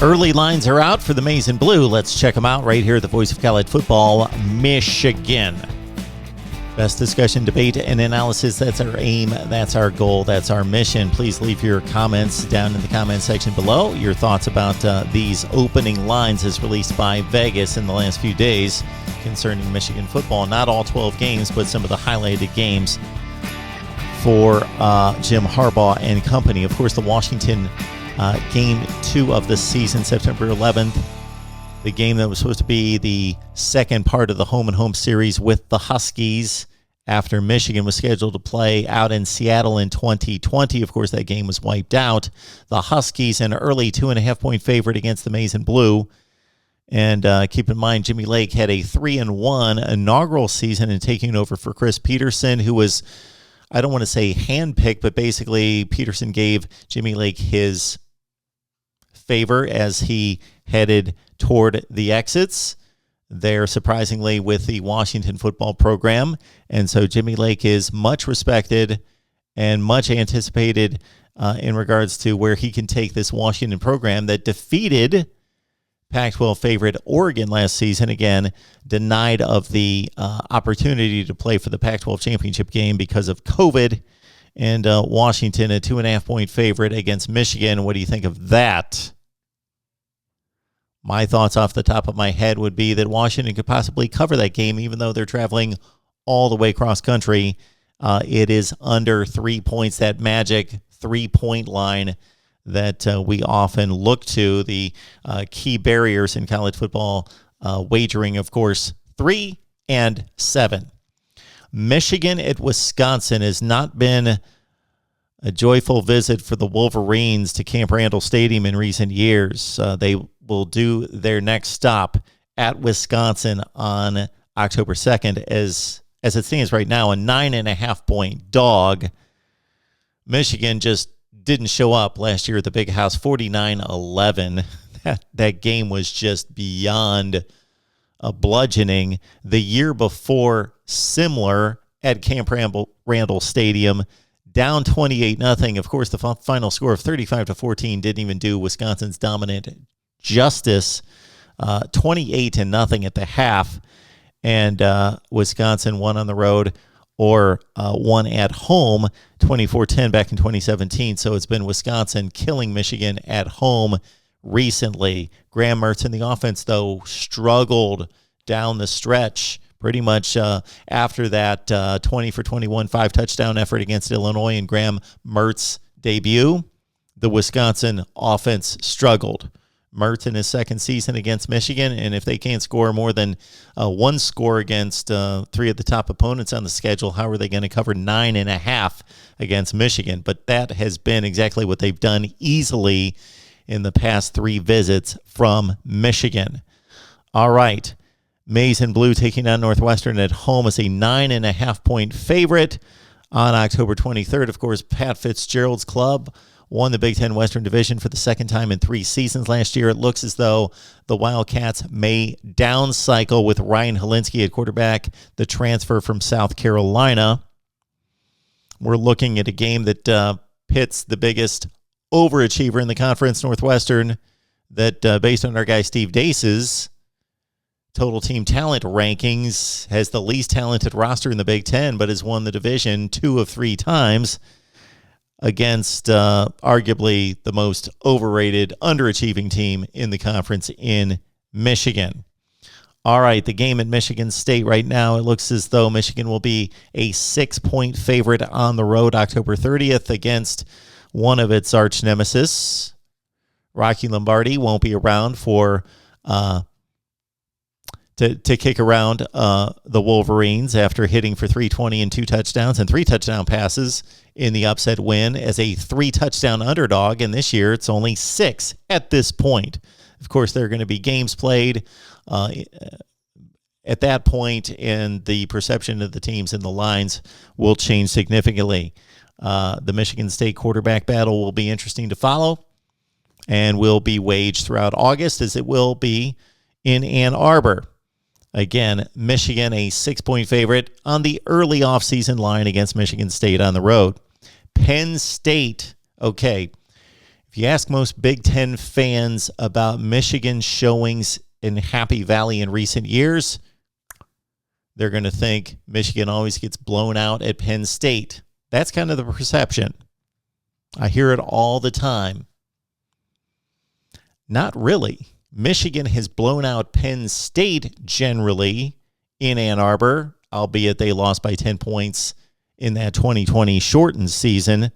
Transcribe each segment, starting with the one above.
Early lines are out for the Maize and Blue. Let's check them out right here at the Voice of College Football, Michigan. Best discussion, debate, and analysis. That's our aim. That's our goal. That's our mission. Please leave your comments down in the comment section below. Your thoughts about these opening lines as released by Vegas in the last few days concerning Michigan football. Not all 12 games, but some of the highlighted games for Jim Harbaugh and company. Of course, the Washington game 2 of the season, September 11th. The game that was supposed to be the second part of the home-and-home series with the Huskies after Michigan was scheduled to play out in Seattle in 2020. Of course, that game was wiped out. The Huskies, an early 2.5-point favorite against the Maize and Blue. And keep in mind, Jimmy Lake had a 3-1 inaugural season in taking over for Chris Peterson, who was, I don't want to say handpicked, but basically Peterson gave Jimmy Lake his favor as he headed toward the exits there, surprisingly, with the Washington football program. And so Jimmy Lake is much respected and much anticipated in regards to where he can take this Washington program that defeated Pac-12 favorite Oregon last season, again, denied of the opportunity to play for the Pac-12 championship game because of COVID. And Washington, a 2.5-point favorite against Michigan. What do you think of that? My thoughts off the top of my head would be that Washington could possibly cover that game, even though they're traveling all the way cross country. It is under 3 points, that magic 3-point line that we often look to. The key barriers in college football wagering, of course, 3 and 7. Michigan at Wisconsin has not been a joyful visit for the Wolverines to Camp Randall Stadium in recent years. They will do their next stop at Wisconsin on October 2nd. As it stands right now, a 9.5-point dog. Michigan just didn't show up last year at the Big House, 49-11. That game was just beyond a bludgeoning. The year before, similar at Camp Randall Stadium, down 28-0. Of course, the final score of 35-14 didn't even do Wisconsin's dominant justice. 28-0 at the half, and Wisconsin won on the road or won at home 24-10 back in 2017. So it's been Wisconsin killing Michigan at home recently. Graham Mertz in the offense, though, struggled down the stretch pretty much after that 20-for-21 5-touchdown effort against Illinois and Graham Mertz's debut. The Wisconsin offense struggled. Mertz in his second season against Michigan, and if they can't score more than one score against 3 of the top opponents on the schedule, how are they going to cover 9.5 against Michigan? But that has been exactly what they've done easily in the past 3 visits from Michigan. All right, Maize and Blue taking on Northwestern at home as a 9.5-point favorite on October 23rd. Of course, Pat Fitzgerald's club won the Big Ten Western Division for the second time in 3 seasons last year. It looks as though the Wildcats may down cycle with Ryan Helinski at quarterback, the transfer from South Carolina. We're looking at a game that pits the biggest overachiever in the conference, Northwestern, that based on our guy Steve Dace's total team talent rankings, has the least talented roster in the Big Ten, but has won the division 2 of 3 times against arguably the most overrated, underachieving team in the conference in Michigan. All right, the game at Michigan State right now, it looks as though Michigan will be a 6-point favorite on the road October 30th against one of its arch nemesis. Rocky Lombardi won't be around for to kick around the Wolverines after hitting for 320 and 2 touchdowns and 3 touchdown passes in the upset win as a 3-touchdown underdog. And this year it's only 6 at this point. Of course, there are going to be games played at that point, and the perception of the teams and the lines will change significantly. The Michigan State quarterback battle will be interesting to follow and will be waged throughout August, as it will be in Ann Arbor. Again, Michigan, a 6-point favorite on the early offseason line against Michigan State on the road. Penn State, okay, If you ask most Big Ten fans about Michigan's showings in Happy Valley in recent years, they're going to think Michigan always gets blown out at Penn State. That's kind of the perception. I hear it all the time. Not really. Michigan has blown out Penn State generally in Ann Arbor, albeit they lost by 10 points in that 2020 shortened season.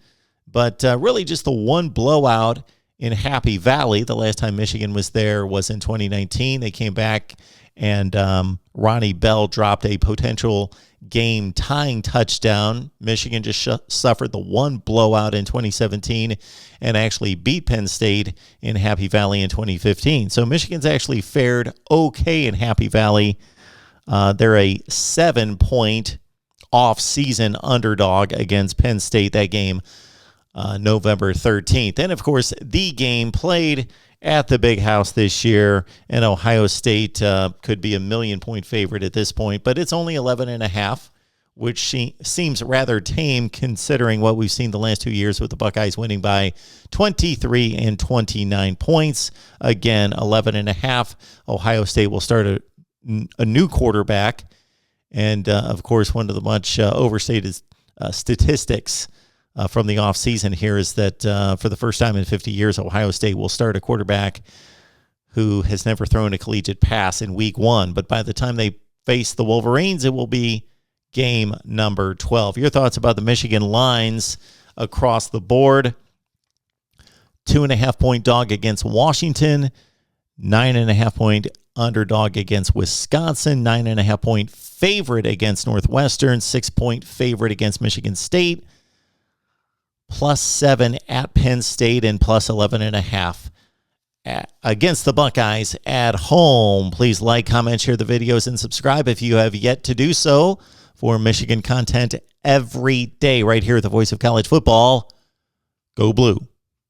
But really just the one blowout in Happy Valley. The last time Michigan was there was in 2019. They came back and Ronnie Bell dropped a potential game-tying touchdown. Michigan just suffered the one blowout in 2017 and actually beat Penn State in Happy Valley in 2015. So Michigan's actually fared okay in Happy Valley. They're a 7-point off-season underdog against Penn State. That game November 13th. And, of course, the game played at the Big House this year, and Ohio State could be a 1,000,000-point favorite at this point, but it's only 11.5, which seems rather tame considering what we've seen the last 2 years with the Buckeyes winning by 23 and 29 points. Again, 11.5. Ohio State will start a new quarterback, and, of course, one of the much overstated statistics from the offseason here is that for the first time in 50 years, Ohio State will start a quarterback who has never thrown a collegiate pass in week 1. But by the time they face the Wolverines, it will be game number 12. Your thoughts about the Michigan lines across the board? 2.5-point dog against Washington, 9.5-point underdog against Wisconsin, 9.5-point favorite against Northwestern, 6-point favorite against Michigan State, +7 at Penn State, and +11.5 against the Buckeyes at home. Please like, comment, share the videos, and subscribe if you have yet to do so for Michigan content every day right here at the Voice of College Football. Go Blue.